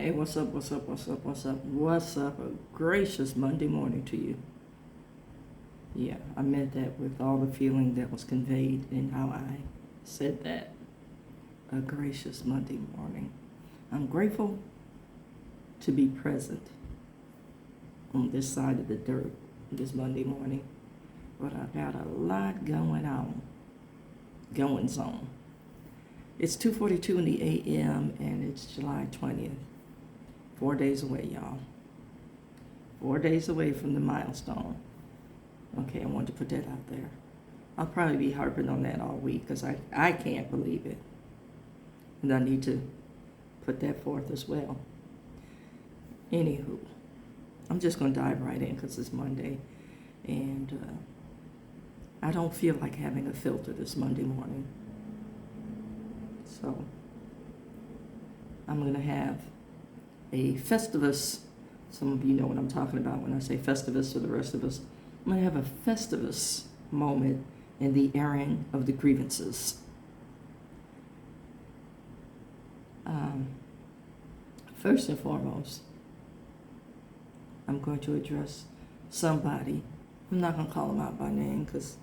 Hey, what's up, what's up, what's up, what's up, what's up? A gracious Monday morning to you. Yeah, I meant that with all the feeling that was conveyed in how I said that. A gracious Monday morning. I'm grateful to be present on this side of the dirt this Monday morning, but I got a lot going on, goings on. It's 2:42 in the a.m. and it's July 20th. 4 days away, y'all. 4 days away from the milestone. Okay, I wanted to put that out there. I'll probably be harping on that all week because I can't believe it. And I need to put that forth as well. Anywho, I'm just going to dive right in because it's Monday. And I don't feel like having a filter this Monday morning. So I'm going to have a Festivus. Some of you know what I'm talking about when I say Festivus, or the rest of us. I'm going to have a Festivus moment in the airing of the grievances. First and foremost, I'm going to address somebody. I'm not going to call them out by name because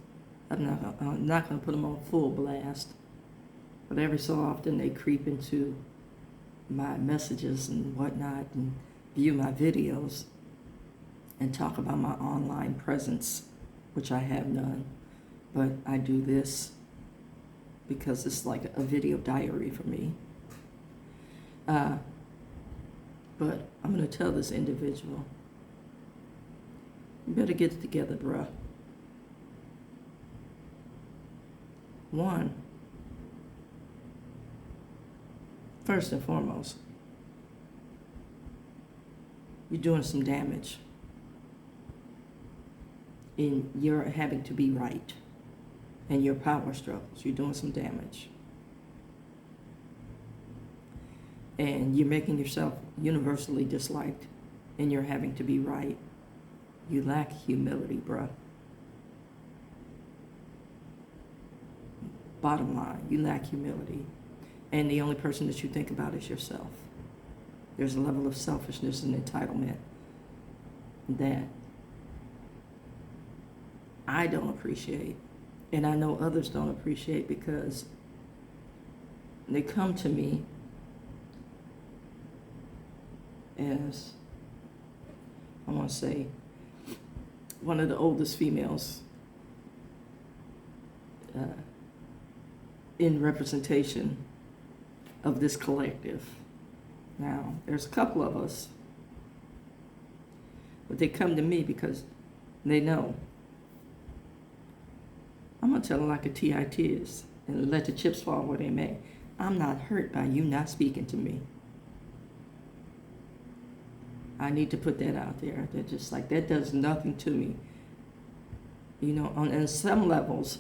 I'm not going to put them on full blast. But every so often they creep into my messages and whatnot and view my videos and talk about my online presence, which I have none. But I do this because it's like a video diary for me. But I'm going to tell this individual, you better get it together, bruh. One, first and foremost, you're doing some damage in your having to be right and your power struggles. You're doing some damage. And you're making yourself universally disliked and you're having to be right. You lack humility, bruh. Bottom line, you lack humility. And the only person that you think about is yourself. There's a level of selfishness and entitlement that I don't appreciate. And I know others don't appreciate because they come to me as, I want to say, one of the oldest females in representation of this collective. Now, there's a couple of us, but they come to me because they know. I'm going to tell them like a TIT is and let the chips fall where they may. I'm not hurt by you not speaking to me. I need to put that out there. They're just like, that does nothing to me. You know, on some levels,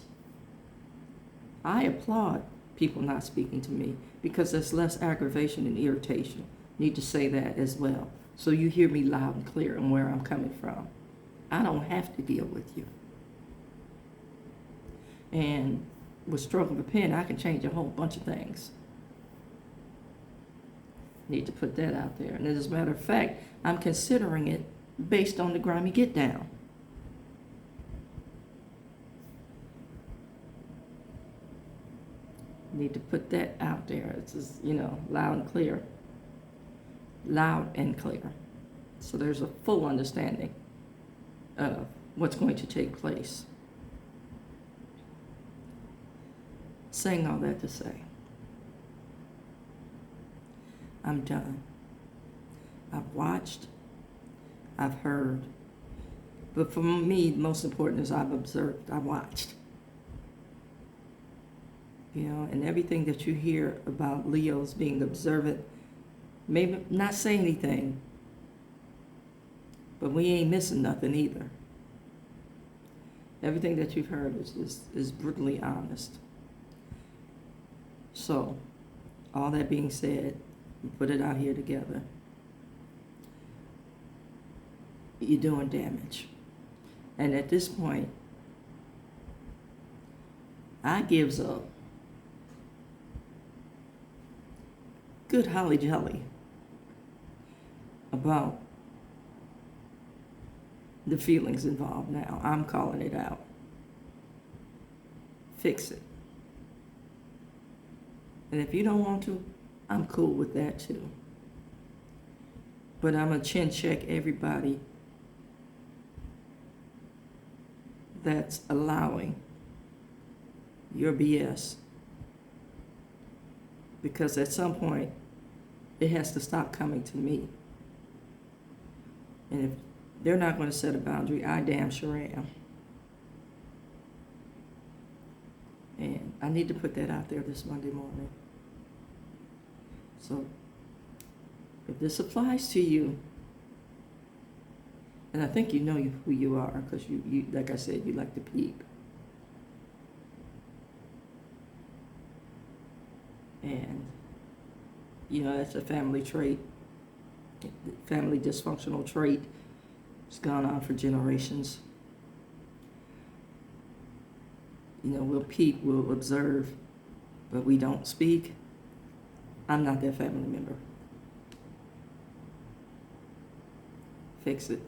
I applaud people not speaking to me because there's less aggravation and irritation. Need to say that as well. So you hear me loud and clear and where I'm coming from. I don't have to deal with you. And with stroke of a pen, I can change a whole bunch of things. Need to put that out there. And as a matter of fact, I'm considering it based on the grimy get down. Need to put that out there. It's just, loud and clear. Loud and clear. So there's a full understanding of what's going to take place. Saying all that to say, I'm done. I've watched, I've heard, but for me, most important is I've observed, I watched. And everything that you hear about Leos being observant, maybe not say anything, but we ain't missing nothing either. Everything that you've heard is brutally honest. So, all that being said, we put it out here together. You're doing damage. And at this point, I gives up. Good holly jolly about the feelings involved now. I'm calling it out. Fix it. And if you don't want to, I'm cool with that too. But I'm going to chin check everybody that's allowing your BS. Because at some point, it has to stop coming to me. And if they're not going to set a boundary, I damn sure am. And I need to put that out there this Monday morning. So, if this applies to you, and I think you know who you are, because you, like I said, you like to peep. And, you know, that's a family trait, family dysfunctional trait. It's gone on for generations. You know, we'll peep, we'll observe, but we don't speak. I'm not that family member. Fix it.